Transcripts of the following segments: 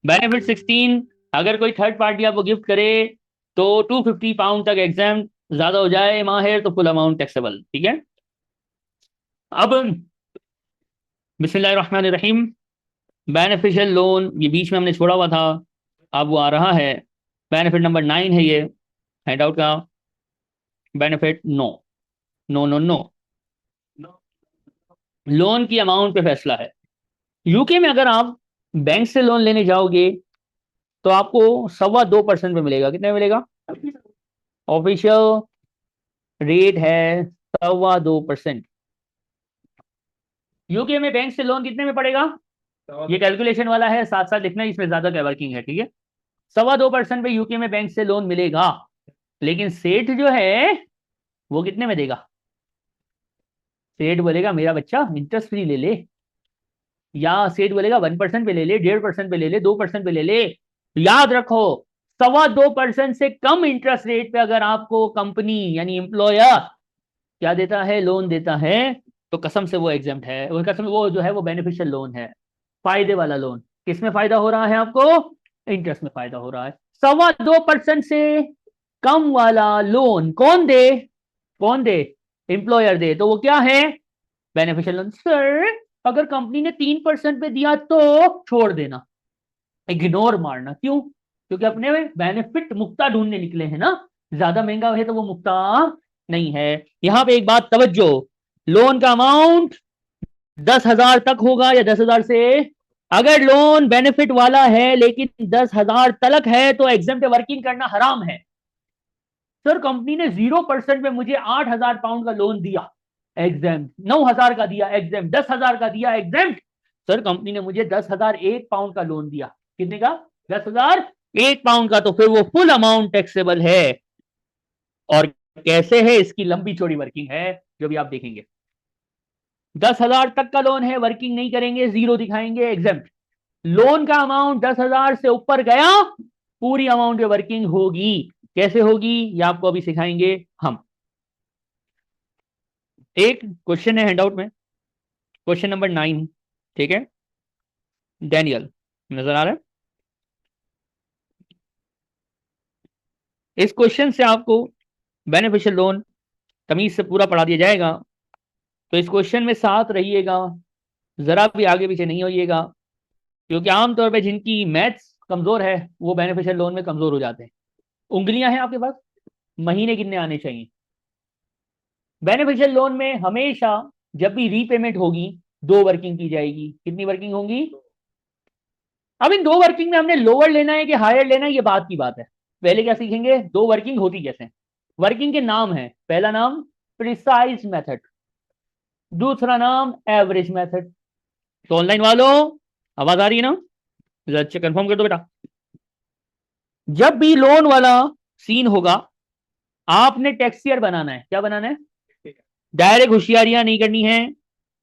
Benefit 16, अगर कोई third party आपको गिफ्ट करे तो 250 पाउंड तक एग्जाम, ज्यादा हो जाए माहिर तो फुल अमाउंट टैक्सेबल। ठीक है। अब बिस्मिल्लाहिर्रहमानिर्रहीम, बेनिफिशियल लोन ये बीच में हमने छोड़ा हुआ था, अब वो आ रहा है। बेनिफिट नंबर 9 है ये हैंडआउट का। Benefit no, no no no, loan की अमाउंट पे फैसला है। यूके में अगर आप बैंक से लोन लेने जाओगे तो आपको 2.25% पे मिलेगा। कितने में मिलेगा? ऑफिशियल रेट है 2.25%। यूके में बैंक से लोन कितने में पड़ेगा? ये कैलकुलेशन वाला है, साथ साथ लिखना, इसमें ज्यादा क्या वर्किंग है। ठीक है। 2.25% पे यूके में बैंक से लोन मिलेगा। लेकिन सेठ जो है वो कितने में देगा? सेठ बोलेगा मेरा बच्चा इंटरेस्ट फ्री ले ले, या सेठ बोलेगा 1% पे ले ले, 1.5% पे ले ले, 2% पे ले ले। याद रखो, 2.25% से कम इंटरेस्ट रेट पे अगर आपको कंपनी यानी एम्प्लॉयर क्या देता है, लोन देता है, तो कसम से वो एग्जाम्प्ट है, वो कसम वो जो है वो बेनिफिशियल लोन है, फायदे वाला लोन। किसमें फायदा हो रहा है आपको? इंटरेस्ट में फायदा हो रहा है। 2.25% से कम वाला लोन कौन दे? कौन दे? एम्प्लॉयर दे, तो वो क्या है? Beneficial loan. सर अगर कंपनी ने 3% पे दिया तो छोड़ देना, इग्नोर मारना। क्यों? क्योंकि अपने बेनिफिट मुक्ता ढूंढने निकले हैं ना, ज्यादा महंगा है तो वो मुक्ता नहीं है। यहां पे एक बात तवज्जो, लोन का अमाउंट 10,000 तक होगा या 10,000 से, अगर लोन बेनिफिट वाला है लेकिन 10,000 तलक है तो एग्जाम पे वर्किंग करना हराम है। सर कंपनी ने 0% में मुझे 8,000 पाउंड का लोन दिया, एग्जाम 9,000 का दिया, एग्जाम 10,000 का दिया, एग्जाम। सर कंपनी ने मुझे 10,001 पाउंड का लोन दिया। कितने का? 10,001 पाउंड का, तो फिर वो फुल अमाउंट टैक्सेबल है। और कैसे है, इसकी लंबी चौड़ी वर्किंग है जो भी आप देखेंगे। 10,000 तक का लोन है, वर्किंग नहीं करेंगे, जीरो दिखाएंगे, एग्जाम। लोन का अमाउंट 10,000 से ऊपर गया, पूरी अमाउंट पे वर्किंग होगी। कैसे होगी ये आपको अभी सिखाएंगे हम। एक क्वेश्चन है हैंडआउट में, क्वेश्चन नंबर 9। ठीक है। डैनियल नजर आ रहा है? इस क्वेश्चन से आपको बेनिफिशियल लोन तमीज से पूरा पढ़ा दिया जाएगा, तो इस क्वेश्चन में साथ रहिएगा, जरा भी आगे पीछे नहीं होइएगा, क्योंकि आमतौर पे जिनकी मैथ्स कमजोर है वो बेनिफिशियल लोन में कमजोर हो जाते हैं। उंगलियां हैं आपके पास, महीने कितने आने चाहिए? बेनिफिशियल लोन में हमेशा जब भी रीपेमेंट होगी 2 वर्किंग की जाएगी। कितनी वर्किंग होंगी? अब इन 2 वर्किंग में हमने लोअर लेना है कि हायर लेना है, ये बात की बात है। पहले क्या सीखेंगे, 2 वर्किंग होती कैसे। वर्किंग के नाम है, पहला नाम प्रिसाइज मेथड, दूसरा नाम एवरेज मेथड। तो ऑनलाइन वालों आवाज आ रही है ना? अच्छा कंफर्म कर दो बेटा। जब भी लोन वाला सीन होगा आपने टैक्स ईयर बनाना है। क्या बनाना है? डायरेक्ट होशियारियां नहीं करनी है।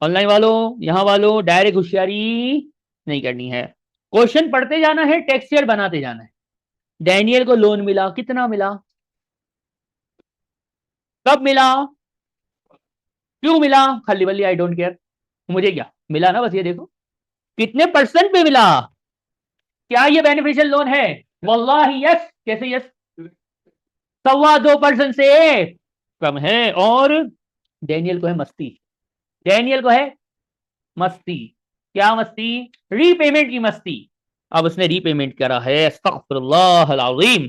ऑनलाइन वालों, यहां वालों, डायरेक्ट होशियारी नहीं करनी है। क्वेश्चन पढ़ते जाना है, टैक्स ईयर बनाते जाना है। डैनियल को लोन मिला, कितना मिला, कब मिला, क्यों मिला, खली बल्ली आई डोंट केयर, मुझे क्या मिला ना, बस ये देखो कितने परसेंट पे मिला। क्या ये बेनिफिशियल लोन है? वल्लाही यस। कैसे यस? 2.25% से कम है। और डैनियल को है मस्ती, डैनियल को है मस्ती। क्या मस्ती? रीपेमेंट की मस्ती। अब उसने रीपेमेंट करा है, अस्तगफिरुल्लाह अल अज़ीम।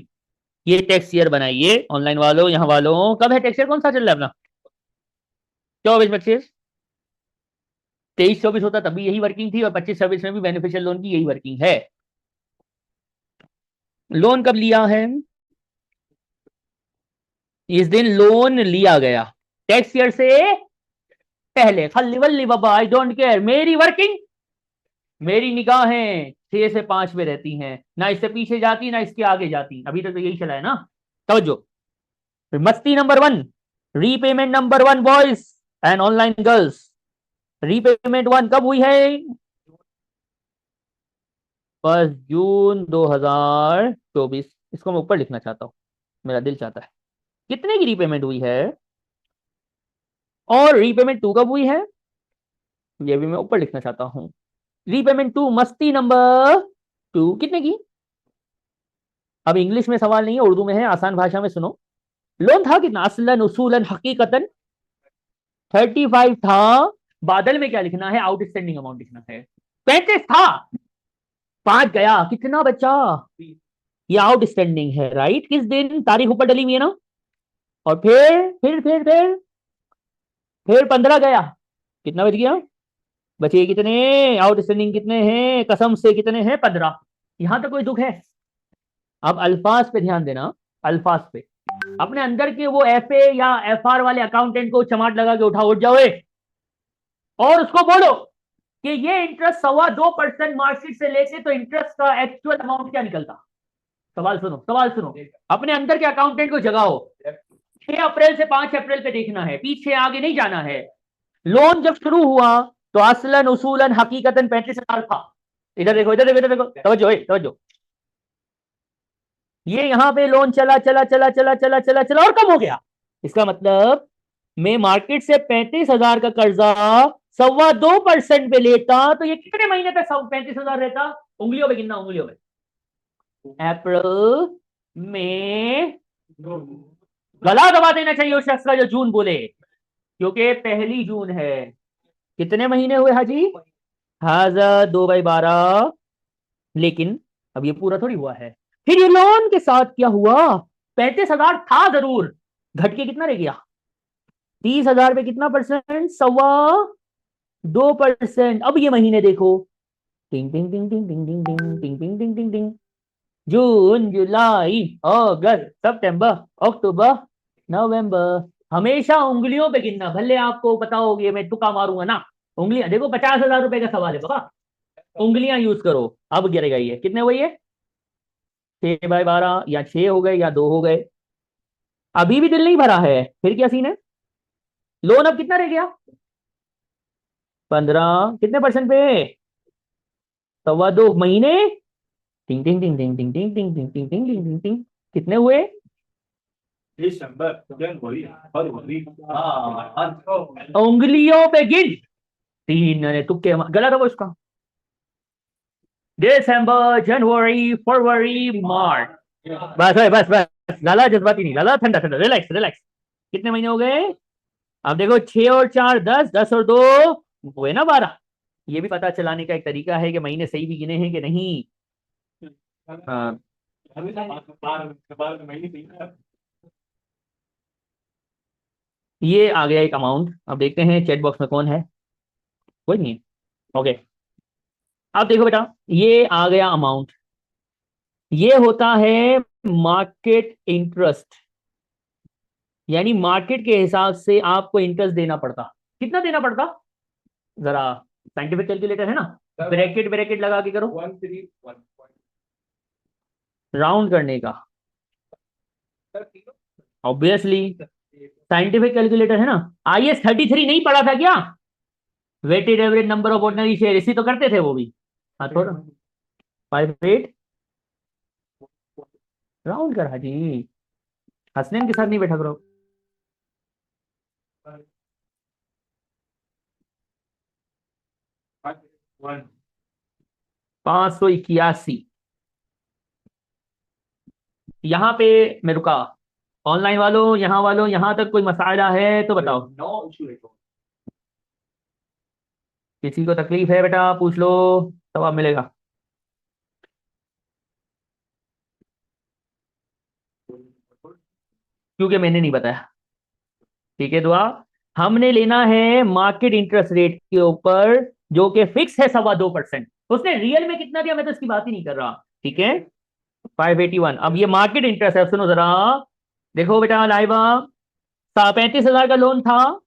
ये टैक्स ईयर बनाइए ऑनलाइन वालों, यहाँ वालों। कब है टैक्स ईयर, कौन सा चल रहा है अपना? 24-25, 23-24 होता तब भी यही वर्किंग थी, और 25-26 में भी बेनिफिशियल लोन की यही वर्किंग है। लोन कब लिया है? इस दिन लोन लिया गया, टैक्स ईयर से पहले। खल्ली वल्ली बाबा आई डोंट केयर, मेरी वर्किंग, मेरी निगाहें 6 से 5 पे रहती हैं, ना इससे पीछे जाती ना इसके आगे जाती। अभी तक तो यही चला है ना। तवज्जो, मस्ती number 1, repayment number 1 boys and online girls. Repayment 1 कब हुई है? 1 जून 2024। इसको मैं ऊपर लिखना चाहता हूँ, मेरा दिल चाहता है। कितने की रीपेमेंट हुई है? और रीपेमेंट 2 कब हुई है? ये भी मैं ऊपर लिखना चाहता हूँ। रीपेमेंट 2 मस्ती नंबर टू कितने की? अब इंग्लिश में सवाल नहीं है, उर्दू में है, आसान भाषा में सुनो। लोन था कितना? असलन उसूलन हकीकतन 35 था। बादल में क्या लिखना है? आउटस्टैंडिंग अमाउंट लिखना है। 35 था, 5 गया, कितना बचा? ये आउटस्टैंडिंग है, राइट? किस दिन? तारीख ऊपर डली हुई है ना। और फिर 15 गया, कितना बच गया? बचे कितने? आउटस्टैंडिंग कितने हैं? कसम से कितने हैं? 15। यहां तक कोई दुख है? अब अल्फाज पे ध्यान देना, अल्फाज पे। अपने अंदर के वो एफए या एफआर वाले अकाउंटेंट को चमाट लगा के उठाओ, उठ जाओ और उसको बोलो कि ये इंटरेस्ट 2.25% मार्कशीट से लेते तो इंटरेस्ट का एक्चुअल अमाउंट क्या निकलता। सवाल सुनो, सवाल सुनो। अपने अंदर के अकाउंटेंट को जगाओ। 6 अप्रैल से 5 अप्रैल पे देखना है, पीछे आगे नहीं जाना है। लोन जब शुरू हुआ तो असलन उसूलन हकीकतन 35,000 था। इधर देखो, इधर देखो, इधर देखो, तवज्जो, तवज्जो। ये यहां पे लोन चला चला चला चला चला चला चला और कम हो गया। इसका मतलब मैं मार्केट से 35,000 का कर्जा 2.25% पे लेता तो ये कितने महीने तक 35,000 रहता? उंगलियों पे गिनना, उंगलियों पे। अप्रैल, मई, गला दबा देना चाहिए उस शख्स का जो जून बोले, क्योंकि 1 जून है। कितने महीने हुए हाजी? 2/12। लेकिन अब ये पूरा थोड़ी हुआ है। फिर ये लोन के साथ क्या हुआ? 35,000 था जरूर, घट के कितना रह गया? 30,000 पे कितना परसेंट? 2.25%। अब ये महीने देखो, टिंग टिंग टिंग टिंग टिंग टिंग टिंग टिंग टिंग टिंग टिंग टिंग। जून, जुलाई, अगस्त, सितंबर, अक्टूबर, नवंबर। हमेशा उंगलियों पे गिनना, भले आपको पता होगी मैं तुक्का मारूंगा ना। उंगलियां देखो, 50,000 रुपए का सवाल है बाबा, उंगलियां यूज करो। अब गिरेगा ये, कितने हुए ये? 6/12, या 6 हो गए या 2 हो गए। अभी भी दिल नहीं भरा है, फिर क्या सीन है? लोन अब कितना रह गया? 15। कितने परसेंट पे? 2.25 महीने। टिंग टिंग टिंग टिंग टिंग टिंग टिंग टिंग टिंग टिंग टिंग टिंग टिंग। कितने हुए? दिसंबर, जनवरी, फरवरी, उंगलियों पे गिन। 3 ने तुक्के गलत है वो इसका। दिसंबर, जनवरी, फरवरी, मार्च। बस भाई, बस बस, लाला जज्बाती नहीं, लाला ठंडा ठंडा, रिलैक्स रिलैक्स। कितने महीने हो गए? अब देखो, 6 और 4 10, 10 और 2 हुए ना 12। ये भी पता चलाने का एक तरीका है कि महीने सही भी गिने हैं कि नहीं। हाँ, ये आ गया एक अमाउंट। अब देखते हैं चैट बॉक्स में कौन है। कोई नहीं है, ओके। अब देखो बेटा, ये आ गया अमाउंट। ये होता है मार्केट इंटरेस्ट, यानी मार्केट के हिसाब से आपको इंटरेस्ट देना पड़ता। कितना देना पड़ता? जरा साइंटिफिक कैलकुलेटर है ना, ब्रैकेट ब्रैकेट लगा के करो, राउंड करने का। ऑब्वियसली साइंटिफिक कैलकुलेटर है ना। IS 33 नहीं पढ़ा था क्या? Weighted average number of ordinary share, इसी तो करते थे वो भी। हाँ, थोड़ा 5/8 राउंड कर हाजी। हसनैन के साथ नहीं बैठा करो। 581। यहाँ पे मैं रुका। ऑनलाइन वालों, यहाँ वालों, यहाँ तक कोई मसाला है तो बताओ। किसी को तकलीफ है बेटा पूछ लो, जवाब मिलेगा। क्योंकि मैंने नहीं बताया। ठीक है दुआ। हमने लेना है मार्केट इंटरेस्ट रेट के ऊपर, जो कि फिक्स है 2.25%। उसने रियल में कितना दिया मैं तो इसकी बात ही नहीं कर रहा। ठीक है, 581। अब ये मार्केट इंटरेस्ट है, सुनो जरा। देखो बेटा लाइबा, 35,000 का लोन था।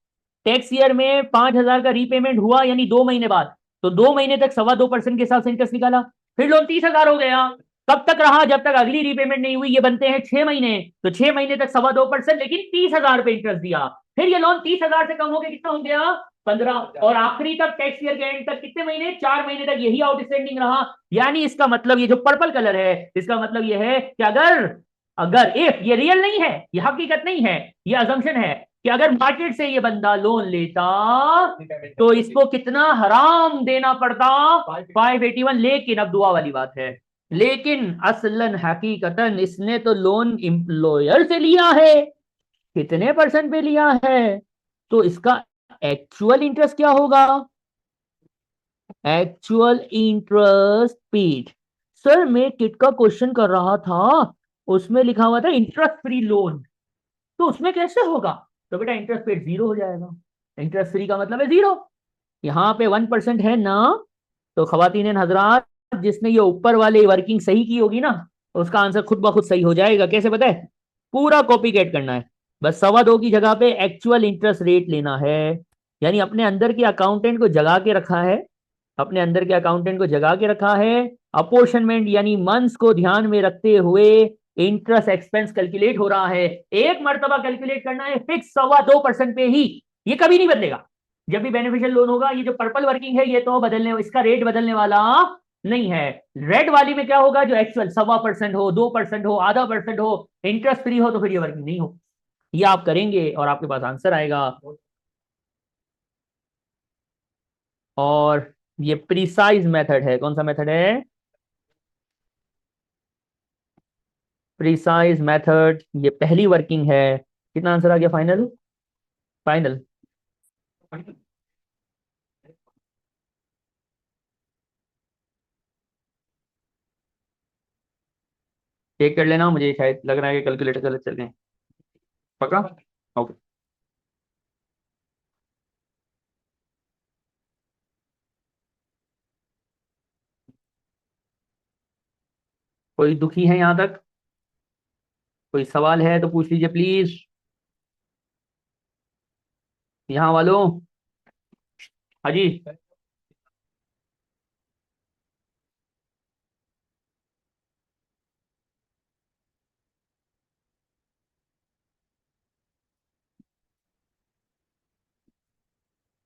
टैक्स ईयर में 5,000 का रीपेमेंट हुआ, यानी 2 महीने बाद। तो 2 महीने तक 2.25% के हिसाब से इंटरेस्ट निकाला। फिर लोन 30,000 हो गया। कब तक रहा? जब तक अगली रीपेमेंट नहीं हुई। ये बनते हैं 6 महीने, तो 6 महीने तक 2.25%, लेकिन 30,000 पे इंटरेस्ट दिया। फिर ये लोन 30,000 से कम हो गया, कितना हो गया? 15। और आखिरी तक टैक्स ईयर के एंड तक कितने महीने? 4 महीने तक यही आउटस्टैंडिंग रहा। यानी इसका मतलब, ये जो पर्पल कलर है, इसका मतलब ये है कि अगर अगर इफ, ये रियल नहीं है, ये हकीकत नहीं है, ये अजम्पशन है कि अगर मार्केट से ये बंदा लोन लेता तो इसको कितना हराम देना पड़ता? 581। लेकिन अब दुआ वाली बात है, लेकिन असलन हकीकतन इसने तो लोन एम्प्लॉयर से लिया है। कितने परसेंट पे लिया है? तो इसका एक्चुअल इंटरेस्ट क्या होगा? Actual interest paid. सर मैं किट का क्वेश्चन कर रहा था, उसमें लिखा हुआ था इंटरेस्ट फ्री लोन, तो उसमें कैसे होगा? तो बेटा इंटरेस्ट पेड जीरो हो जाएगा। इंटरेस्ट फ्री का मतलब है जीरो। यहाँ पे 1% है ना। तो खवातीन हजरात, जिसने ये ऊपर वाली वर्किंग सही की होगी ना, उसका आंसर खुद ब खुद सही हो जाएगा। कैसे पता है? पूरा कॉपी कैट करना है। बस 2.25 की जगह पे एक्चुअल इंटरेस्ट रेट लेना है। यानी अपने अंदर के अकाउंटेंट को जगा के रखा है, अपने अंदर के अकाउंटेंट को जगा के रखा है। अपोर्शनमेंट यानी मंथ्स को ध्यान में रखते हुए इंटरेस्ट एक्सपेंस कैलकुलेट हो रहा है। एक मर्तबा कैलकुलेट करना है फिक्स 2.25% पे ही, ये कभी नहीं बदलेगा। जब भी बेनिफिशियल लोन होगा, ये जो पर्पल वर्किंग है ये तो बदलने, इसका रेट बदलने वाला नहीं है। रेड वाली में क्या होगा? जो एक्चुअल 1.25% हो, 2% हो, आधा परसेंट हो, इंटरेस्ट फ्री हो, तो फिर ये वर्किंग नहीं हो। ये आप करेंगे और आपके पास आंसर आएगा। और ये प्रिसाइज मेथड है। कौन सा मेथड है? प्रिसाइज मेथड, ये पहली वर्किंग है। कितना आंसर आ गया फाइनल? फाइनल। चेक कर लेना, मुझे शायद लग रहा है कि कैलकुलेटर गलत चल गए। पक्का? ओके। कोई दुखी है यहां तक? कोई सवाल है तो पूछ लीजिए प्लीज, यहाँ वालों। हाँ जी।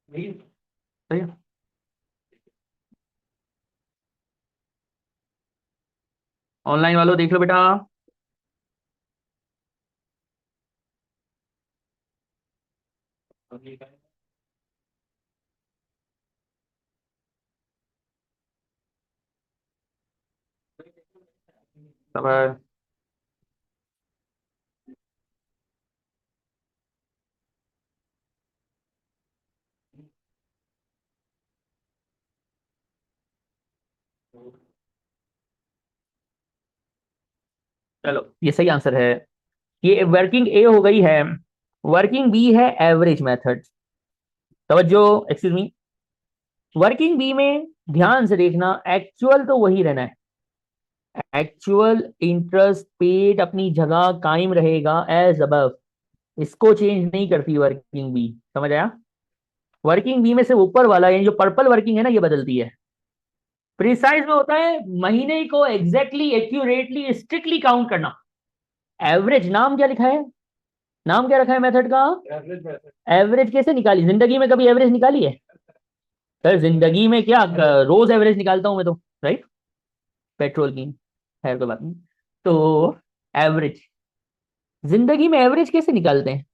सही है। ऑनलाइन वालों देख लो बेटा। सब चलो, ये सही आंसर है। ये वर्किंग ए हो गई है। वर्किंग बी है एवरेज मेथड। तवज्जो, एक्सक्यूज मी। वर्किंग बी में ध्यान से देखना, एक्चुअल तो वही रहना है। एक्चुअल इंटरेस्ट पेड अपनी जगह कायम रहेगा एज अबव, इसको चेंज नहीं करती वर्किंग बी। समझ आया? वर्किंग बी में से ऊपर वाला यानी जो पर्पल वर्किंग है ना, ये बदलती है। प्रिसाइज में होता है महीने को एग्जैक्टली एक्यूरेटली स्ट्रिक्टली काउंट करना। एवरेज, नाम क्या लिखा है? नाम क्या रखा है मेथड का? एवरेज कैसे निकाली? जिंदगी में कभी एवरेज निकाली है? सर जिंदगी में क्या, रोज एवरेज निकालता हूं मैं तो, राइट? पेट्रोल की, खैर कोई बात नहीं। तो एवरेज, जिंदगी में एवरेज कैसे निकालते हैं?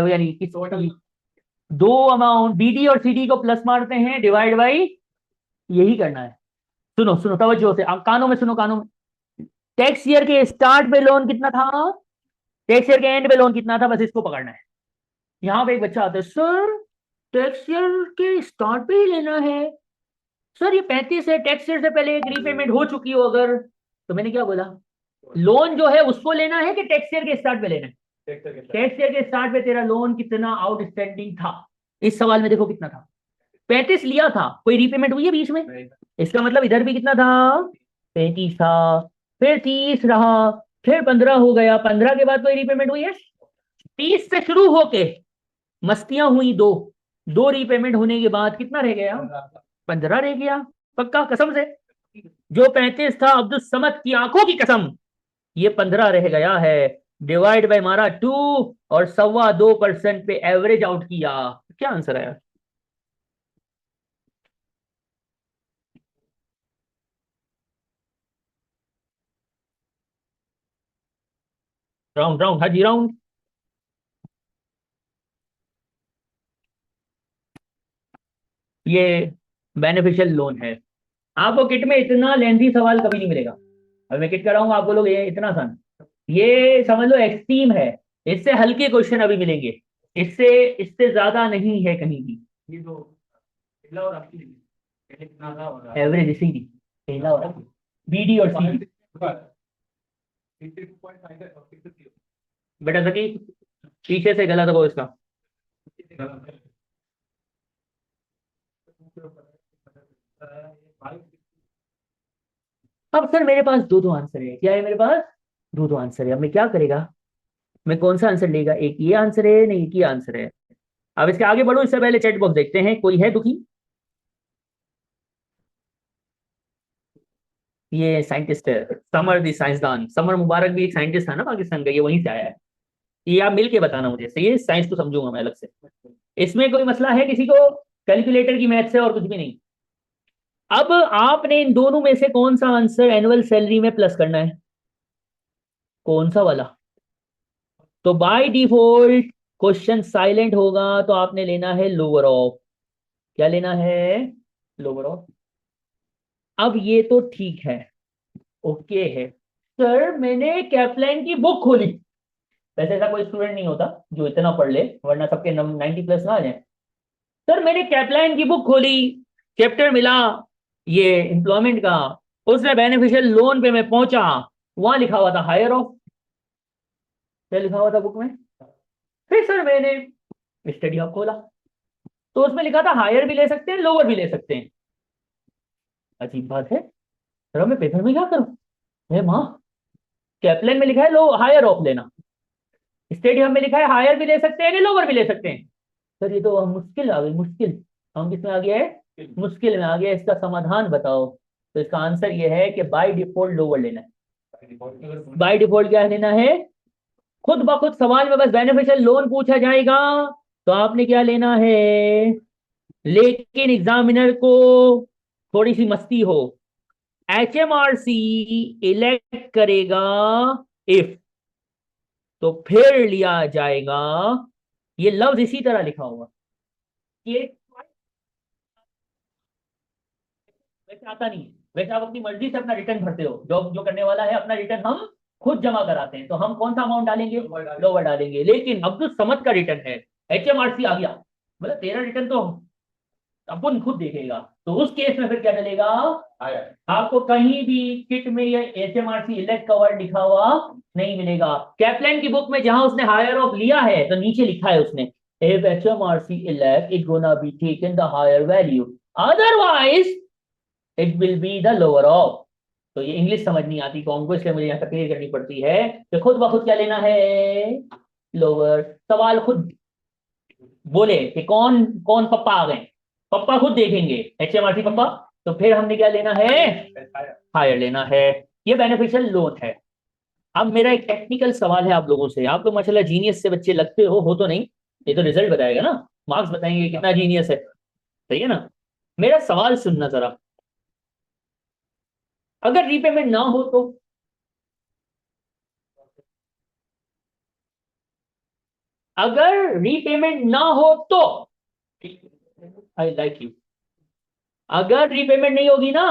यानी किस, दो अमाउंट बीडी और सीडी को प्लस मारते हैं, डिवाइड बाई, यही करना है। सुनो सुनो तवज्जो से, आप कानों में सुनो, कानों में। टैक्स ईयर के स्टार्ट पे लोन कितना था, टैक्स ईयर के एंड पे लोन कितना था, बस इसको पकड़ना है। यहाँ पे एक बच्चा आता है, सर टैक्स ईयर के स्टार्ट पे ही लेना है। सर ये 35 है, टैक्स ईयर से पहले एक रीपेमेंट हो चुकी हो अगर, तो मैंने क्या बोला? लोन जो है उसको लेना है कि टैक्स ईयर के स्टार्ट पे लेना है? टैक्स ईयर के स्टार्ट पे तेरा लोन कितना आउटस्टैंडिंग था? इस सवाल में देखो कितना था। 35 लिया था, कोई रीपेमेंट हुई है बीच में? इसका मतलब इधर भी कितना था? 35 था। फिर 30 रहा, फिर 15 हो गया, 15 के बाद कोई रीपेमेंट हुई है? 30 से शुरू होके मस्तियां हुई दो, दो रीपेमेंट होने के बाद कितना रह गया? 15 रह गया। पक्का कसम से? जो 35 था अब्दुल समद की आंखों की कसम, ये 15 रह गया है। डिवाइड बाय मारा 2, और 2.25% पे एवरेज आउट किया। क्या आंसर है? राउंड राउंड, हाँ जी राउंड। ये बेनिफिशियल लोन है। आपको किट में इतना लेंथी सवाल कभी नहीं मिलेगा। अब मैं किट कराऊंगा आप बोलोगे ये इतना आसान, ये समझ लो एक्सट्रीम है। इससे हल्के क्वेश्चन अभी मिलेंगे, इससे इससे ज्यादा नहीं है कहीं भी। ये तो पहला और आखिरी पहले कितना था और एवरेज सी डी, पहला और बीडी और सी डी। 52.5 और 52 बेटा सकी पीछे से गलत हो इसका। अब सर मेरे पास दो दो आंसर है, क्या है मेरे पास? दो दो आंसर है। अब मैं क्या करेगा, मैं कौन सा आंसर लेगा? एक ये आंसर है, नहीं एक ये आंसर है। अब इसके आगे बढ़ो इससे पहले चैट बॉक्स देखते हैं, कोई है दुखी? ये साइंटिस्ट है समर दी साइंसदान, समर मुबारक भी एक साइंटिस्ट था ना पाकिस्तान का, ये वहीं से आया है। ये आप मिल के बताना मुझे, सही है, साइंस तो समझूंगा मैं अलग से। इसमें कोई मसला है किसी को? कैलकुलेटर की मैथ से और कुछ भी नहीं। अब आपने इन दोनों में से कौन सा आंसर एनुअल सैलरी में प्लस करना है, कौन सा वाला? तो बाय डिफॉल्ट क्वेश्चन साइलेंट होगा, तो आपने लेना है लोअर ऑफ। क्या लेना है? Lower of. अब ये तो ठीक है, ओके है। सर मैंने कैपलाइन की बुक खोली, वैसे ऐसा कोई स्टूडेंट नहीं होता जो इतना पढ़ ले, वरना सबके 90+ ना आ जाए। सर मैंने कैपलाइन की बुक खोली, चैप्टर मिला ये एम्प्लॉयमेंट का, उसमें बेनिफिशियल लोन पे मैं पहुंचा, वहां लिखा हुआ था हायर ऑफ। क्या लिखा हुआ था बुक में? फिर सर मैंने स्टडी हब खोला, तो उसमें लिखा था हायर भी ले सकते हैं लोअर भी ले सकते हैं। अजीब बात है, सर मैं पेपर में क्या करूं? हे माँ, कैपलाइन में लिखा है लो हायर ऑफ लेना, स्टेडियम में लिखा है हायर भी ले सकते हैं लोअर भी ले सकते हैं। सर ये तो मुश्किल आ गई, मुश्किल। हम किसमें आ गया है? मुश्किल में आ गया। इसका समाधान बताओ। तो इसका आंसर ये है कि बाय डिफॉल्ट लोअर लेना है। बाय डिफॉल्ट क्या लेना है? खुद ब खुद सवाल में बस बेनिफिशियल लोन पूछा जाएगा, तो आपने क्या लेना है? लेकिन एग्जामिनर को थोड़ी सी मस्ती हो, HMRC इलेक्ट करेगा इफ, तो फिर लिया जाएगा। ये लफ्ज इसी तरह लिखा होगा। ये वैसे आता नहीं है, वैसे आप अपनी मर्जी से अपना रिटर्न भरते हो, जॉब जो करने वाला है अपना रिटर्न हम खुद जमा कराते हैं, तो हम कौन सा अमाउंट डालेंगे? लोअर डालेंगे। लेकिन अब्दुल समद का रिटर्न है, HMRC आ गया, मतलब तेरा रिटर्न तो अपन खुद देखेगा, तो उस केस में फिर क्या डलेगा? आपको कहीं भी किट में ये HMRC इलेक्ट का वर्ड लिखा हुआ नहीं मिलेगा। कैपलाइन की बुक में जहां उसने हायर ऑफ लिया है, तो नीचे लिखा है उसने if HMRC elect it gonna be taken the higher value, otherwise it will be the lower of। तो ये इंग्लिश समझ नहीं आती कौन को, इसलिए मुझे यहाँ तकरीर करनी पड़ती है कि खुद ब खुद क्या लेना है? लोअर। सवाल खुद बोले कि कौन कौन पप्पा आ गए, पप्पा खुद देखेंगे HMRC पप्पा, तो फिर हमने क्या लेना है? हायर लेना है। ये बेनिफिशियल लोन है। अब मेरा एक टेक्निकल सवाल है आप लोगों से, आप लोग माशाल्लाह जीनियस से बच्चे लगते हो तो नहीं, ये तो रिजल्ट बताएगा ना, मार्क्स बताएंगे कितना जीनियस है, सही है ना? मेरा सवाल सुनना जरा। अगर रीपेमेंट ना हो तो? अगर रीपेमेंट ना हो तो आई लाइक यू। अगर रीपेमेंट नहीं होगी ना,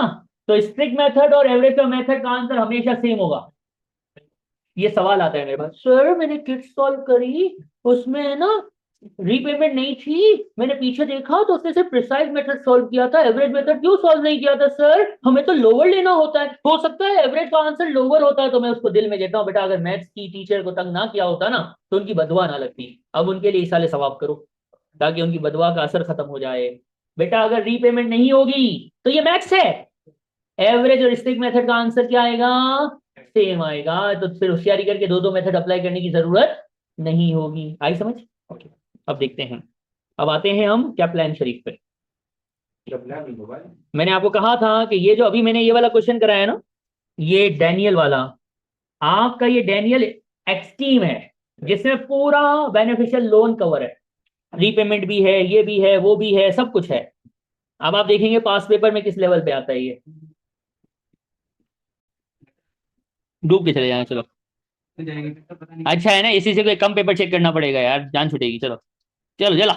तो स्ट्रिक्ट मेथड और एवरेज का मेथड का आंसर हमेशा सेम होगा। ये सवाल आता है मेरे पास, सर मैंने किट सॉल्व करी, उसमें है ना रीपेमेंट नहीं थी, मैंने पीछे देखा तो उसने सिर्फ प्रिसाइज मेथड सॉल्व किया था, एवरेज मेथड क्यों सॉल्व नहीं किया था? सर हमें तो लोअर लेना होता है, हो सकता है एवरेज का आंसर लोअर होता है। तो मैं उसको दिल में कहता हूँ, बेटा अगर मैथ्स की टीचर को तंग ना किया होता ना, तो उनकी बदवा ना लगती। अब उनके लिए इसाले सवाब करो, ताकि उनकी बदवा का असर खत्म हो जाए। बेटा अगर रीपेमेंट नहीं होगी तो ये मैथ्स है, एवरेज और स्ट्रिक्ट मेथड का आंसर क्या आएगा? सेम आएगा। तो फिर होशियारी करके दो दो मेथड अप्लाई करने की जरूरत नहीं होगी। आई समझ? ओके, अब देखते हैं। अब आते हैं हम क्या प्लान शरीफ पे। मैंने आपको कहा था कि ये जो अभी मैंने ये वाला क्वेश्चन कराया ना, ये डैनियल वाला, आपका ये डैनियल एक्सट्रीम है, जिसमें पूरा बेनिफिशियल लोन कवर है, रीपेमेंट भी है, ये भी है, वो भी है, सब कुछ है। अब आप देखेंगे पास पेपर में किस लेवल पे आता है ये। डूब के चले जाए चलो, अच्छा है ना, इसी से कोई कम पेपर चेक करना पड़ेगा यार, जान छूटेगी। चलो चलो चला।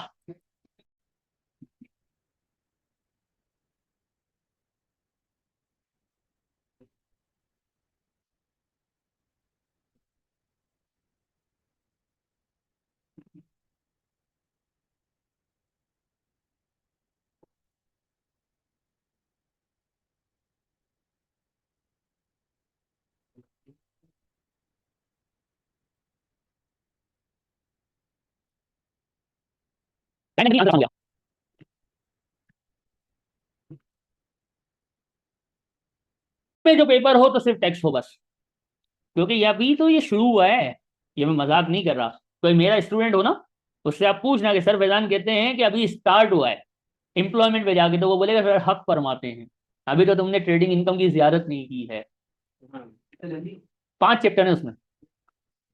कहीं ना कहीं आंसर आ गया। में जो पेपर हो तो सिर्फ टेक्स्ट हो बस, क्योंकि ये अभी तो ये शुरू हुआ है, ये मैं मजाक नहीं कर रहा। कोई मेरा स्टूडेंट हो ना, उससे आप पूछना कि सर फैजान कहते हैं कि अभी स्टार्ट हुआ है एम्प्लॉयमेंट पे जाके, तो वो बोलेगा सर हक फरमाते हैं, अभी तो तुमने ट्रेडिंग इनकम की जियारत नहीं की है। 5 चैप्टर है उसमें,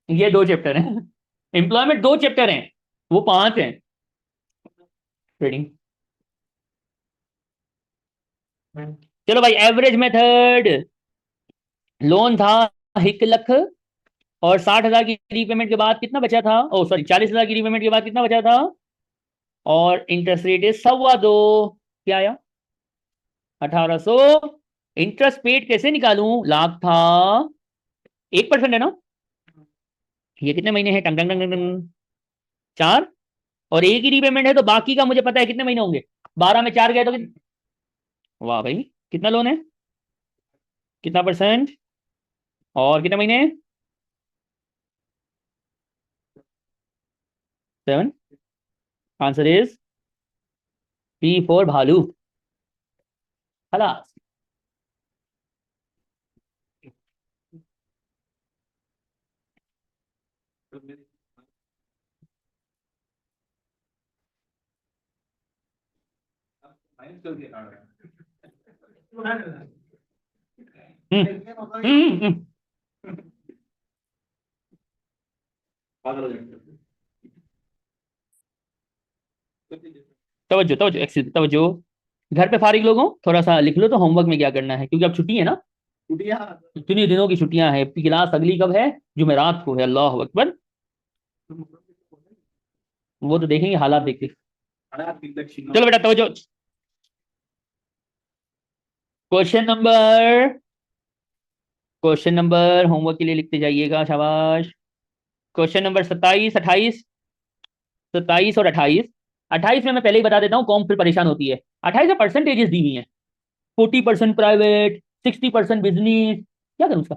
ये 2 चैप्टर हैं। एम्प्लॉयमेंट 2 चैप्टर हैं, वो 5 हैं ट्रेडिंग। चलो भाई, एवरेज मेथड लोन था 1 लाख, और 60,000 की रीपेमेंट के बाद कितना बचा था, ओ सॉरी 40,000 की रीपेमेंट के बाद कितना बचा था, और इंटरेस्ट रेट है 2.25, क्या आया 1800। इंटरेस्ट पेड कैसे निकालूं, लाख था 1% है ना, ये कितने महीने हैं, टंग टंग टंग टंग 4, और एक ही रीपेमेंट है तो बाकी का मुझे पता है कितने महीने होंगे, 12 में 4 गए तो वाह भाई, कितना लोन है, कितना परसेंट, और कितने महीने, 7। आंसर इज P फॉर भालू, खलास। हम्म। तवज्जो तवज्जो एक्सीज तवज्जो, घर पे फारिग लोगों थोड़ा सा लिख लो तो होमवर्क में क्या करना है, क्योंकि अब छुट्टी है ना, इतनी दिनों की छुट्टियां हैं, क्लास अगली कब है, जुमेरात को है, अल्लाह अकबर। वो तो देखेंगे हालात देखते। चलो बेटा तवज्जो, question number, question number homework के लिए लिखते जाइएगा, शाबाश। क्वेश्चन नंबर 27 28, 27 और 28। 28 में मैं पहले ही बता देता हूँ, कौन फिर परेशान होती है। 28 में परसेंटेजेस दी हुई हैं, 40% प्राइवेट, 60% बिजनेस, क्या करूँ उसका,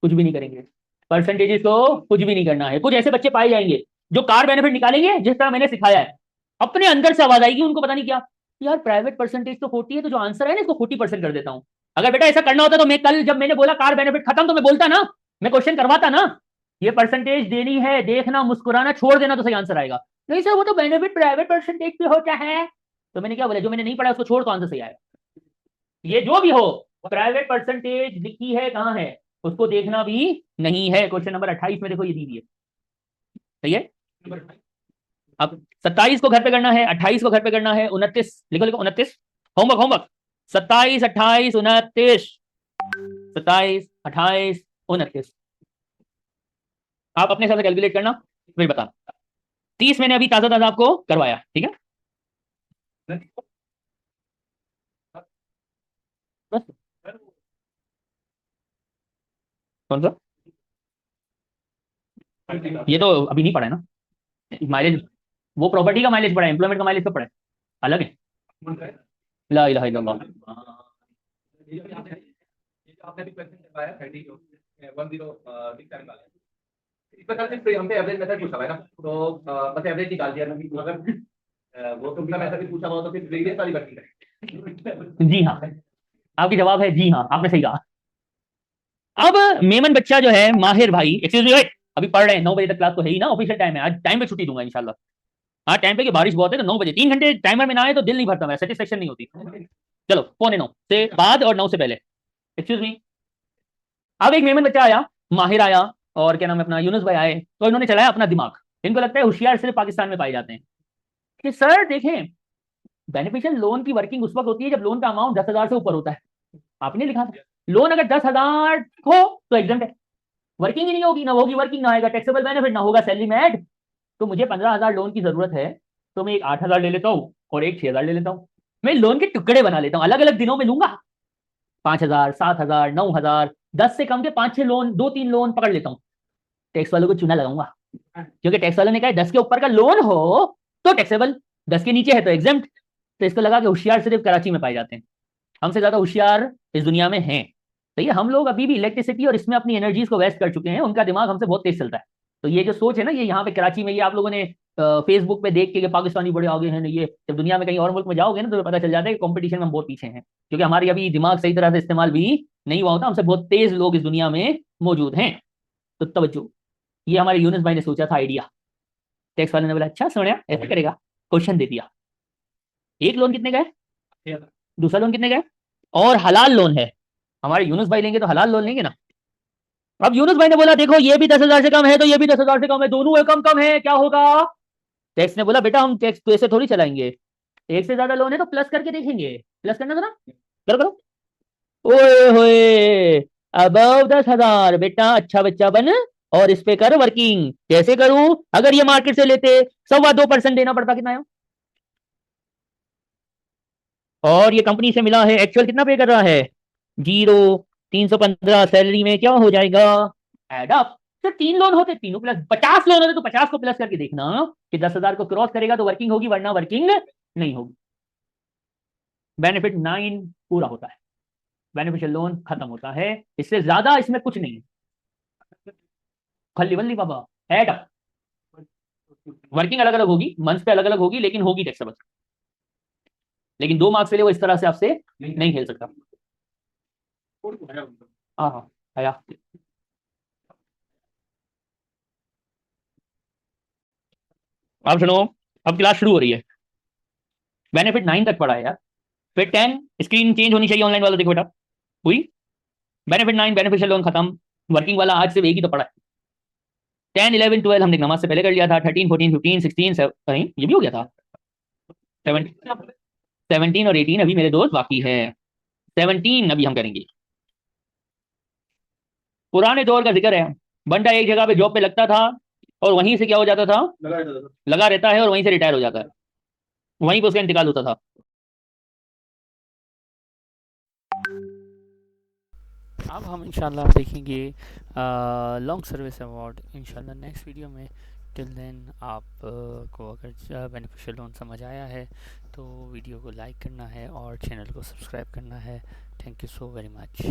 कुछ भी नहीं करेंगे, परसेंटेजेस को कुछ भी नहीं करना है। कुछ ऐसे बच्चे पाए जाएंगे जो कार बेनिफिट निकालेंगे जिस तरह मैंने सिखाया है, अपने अंदर से आवाज आएगी उनको, पता नहीं क्या, यार प्राइवेट परसेंटेज तो 40 है, तो जो आंसर है ना इसको 40% कर देता हूं। अगर बेटा ऐसा करना होता तो मैं कल जब मैंने बोला कार बेनिफिट खत्म, तो मैं बोलता ना, मैं क्वेश्चन करवाता ना, ये परसेंटेज देनी है, देखना मुस्कुराना छोड़ देना तो सही आंसर आएगा। नहीं सर वो तो बेनिफिट प्राइवेट परसेंटेज पे होता है, तो मैंने क्या बोला, जो मैंने नहीं पढ़ा उसको छोड़ तो आंसर सही आएगा। ये जो भी हो, प्राइवेट परसेंटेज लिखी है कहाँ है, उसको देखना भी नहीं है। क्वेश्चन नंबर 28 में देखो ये दी हुई है, सही है। अब 27 को घर पे करना है, 28 को घर पे करना है, 29 लिखो लिखो, 29 होमवर्क होमवर्क, 27 28 29, 27 28 29, आप अपने हिसाब से कैलकुलेट करना, फिर बता। 30 मैंने अभी ताजा ताजा आपको करवाया, ठीक है बस। कौन सा, ये तो अभी नहीं पढ़ा है ना, माइलेज, वो प्रॉपर्टी का माइलेज पढ़ा है, एम्प्लॉयमेंट का माइलेज तो पढ़ा है, अलग है। ला इलाहा इल्लल्लाह। आपने भी क्वेश्चन करवाया 30 इस प्रकार से फिर हमसे एवरेज मेथड पूछा हुआ है ना, तो बस एवरेज निकाल दिया ना, अगर वो तो मतलब ऐसा भी पूछा हुआ तो फिर वेरिएंस वाली बढ़ती है। जी हाँ, आपकी जवाब है जी हाँ, आपने सही कहा। अब मेमन बच्चा जो है, माहिर भाई, एक्सक्यूज मी, अभी पढ़ रहे हैं, 9 बजे तक क्लास तो है ही ना, ऑफिशियल टाइम है, आज टाइम पे छुट्टी दूंगा इंशाल्लाह। हाँ टाइम पे, की बारिश बहुत है तो 9 बजे, 3 घंटे टाइमर में ना आए तो दिल नहीं भरता, मेरा सेटिस्फेक्शन नहीं होती। चलो 8:45 से बाद और 9 से पहले, एक्सक्यूज मी। अब एक मेमन बच्चा आया, माहिर आया, और क्या नाम है अपना, यूनुस भाई आए, तो इन्होंने चलाया अपना दिमाग। इनको लगता है होशियार सिर्फ पाकिस्तान में पाए जाते हैं, कि सर देखें, बेनिफिशियल लोन की वर्किंग उस वक्त होती है जब लोन का अमाउंट 10,000 से ऊपर होता है। आपने लिखा था लोन अगर 10,000 हो तो एग्जाम है, वर्किंग ही नहीं होगी, ना होगी वर्किंग, ना आएगा टैक्सेबल बेनिफिट, ना होगा सैलरी में ऐड, तो मुझे 15,000 लोन की जरूरत है, तो मैं एक 8,000 ले लेता हूँ और एक 6,000 ले लेता हूँ, मैं लोन के टुकड़े बना लेता हूँ, अलग अलग दिनों में लूंगा, 5,000 7,000 9,000, 10 से कम के 5 6 लोन, 2 3 लोन पकड़ लेता हूँ, टैक्स वालों को चूना लगाऊंगा, क्योंकि टैक्स वालों ने कहा 10 के ऊपर का लोन हो तो टैक्सेबल, 10 के नीचे है तो एग्जेम्प्ट, तो इसको लगा कि होशियार सिर्फ कराची में पाए जाते हैं, हमसे ज्यादा होशियार इस दुनिया में हैं। तो ये हम लोग अभी भी इलेक्ट्रिसिटी और इसमें अपनी एनर्जीज को वेस्ट कर चुके हैं, उनका दिमाग हमसे बहुत तेज चलता है। तो ये जो सोच है ना, ये यहाँ पे कराची में, ये आप लोगों ने फेसबुक पे देख के कि पाकिस्तानी बड़े आगे हैं, ये जब दुनिया में कहीं और मुल्क में जाओगे ना तो पता चल जाता है कि कंपटीशन में हम बहुत पीछे हैं, क्योंकि हमारी अभी दिमाग सही तरह से इस्तेमाल भी नहीं हुआ होता, हमसे बहुत तेज लोग इस दुनिया में मौजूद हैं। तो तवज्जो, ये हमारे यूनुस भाई ने सोचा था आइडिया, टैक्स वाले ने बोला अच्छा सोनिया ऐसे करेगा, क्वेश्चन दे दिया। एक लोन कितने का है, दूसरा लोन कितने का है, और हलाल लोन है, हमारे यूनुस भाई लेंगे तो हलाल लोन लेंगे ना। अब यूनुस भाई ने बोला देखो ये भी 10,000 से कम है तो ये भी 10,000 से कम है, दोनों कम कम है, क्या होगा। टैक्स ने बोला बेटा हम टैक्स तो ऐसे थोड़ी चलाएंगे, एक से ज्यादा लोन है तो प्लस करके देखेंगे, प्लस करना था ना, करो करो। ओए होए, अबव 10,000 बेटा, अच्छा बच्चा बन और इस पे कर वर्किंग। कैसे करूं, अगर ये मार्केट से लेते 2.25% देना पड़ता, कितना है, और ये कंपनी से मिला है, एक्चुअल कितना पे कर रहा है, 0, 315 सैलरी में क्या हो जाएगा, एड अप। तो 3 लोन होते, तीनों प्लस 50 लोन होते तो 50 को प्लस करके देखना कि 10,000 को क्रॉस करेगा तो वर्किंग होगी, वरना वर्किंग नहीं होगी। बेनिफिट 9 पूरा होता है, बेनिफिशियल लोन खत्म होता है, इससे ज्यादा इसमें कुछ नहीं है। खल्ली बल्ली बाबा, एड अप, वर्किंग अलग अलग होगी, मंथ पे अलग अलग होगी, लेकिन होगी टैक्सेबल। लेकिन 2 मार्क्स के लिए वो इस तरह से आपसे नहीं खेल सकता। हाँ हाँ आया। अब सुनो, अब क्लास शुरू हो रही है, बेनिफिट 9 तक पढ़ा है यार, फिर 10, स्क्रीन चेंज होनी चाहिए ऑनलाइन वाला, देखो बेटा हुई, बेनिफिट 9 बेनिफिशियल लोन खत्म, वर्किंग वाला आज सिर्फ एक ही तो पढ़ा है। 10, 11, 12 हमने नमाज से पहले कर लिया था, 13, 14, 15, 16, नहीं ये भी हो गया था, 17 और 18 अभी मेरे दोस्त बाकी है, 17 अभी हम करेंगे। पुराने दौर का जिक्र है, बंदा एक जगह पे जॉब पे लगता था और वहीं से क्या हो जाता था, लगा रहता है और वहीं से रिटायर हो जाता है, वहीं पे उसका इंतकाल होता था। अब हम इंशाल्लाह देखेंगे लॉन्ग सर्विस अवार्ड इंशाल्लाह नेक्स्ट वीडियो में। टिल देन आप को अगर बेनिफिशियल लोन समझ आया है तो वीडियो को लाइक करना है और चैनल को सब्सक्राइब करना है। Thank you so very much.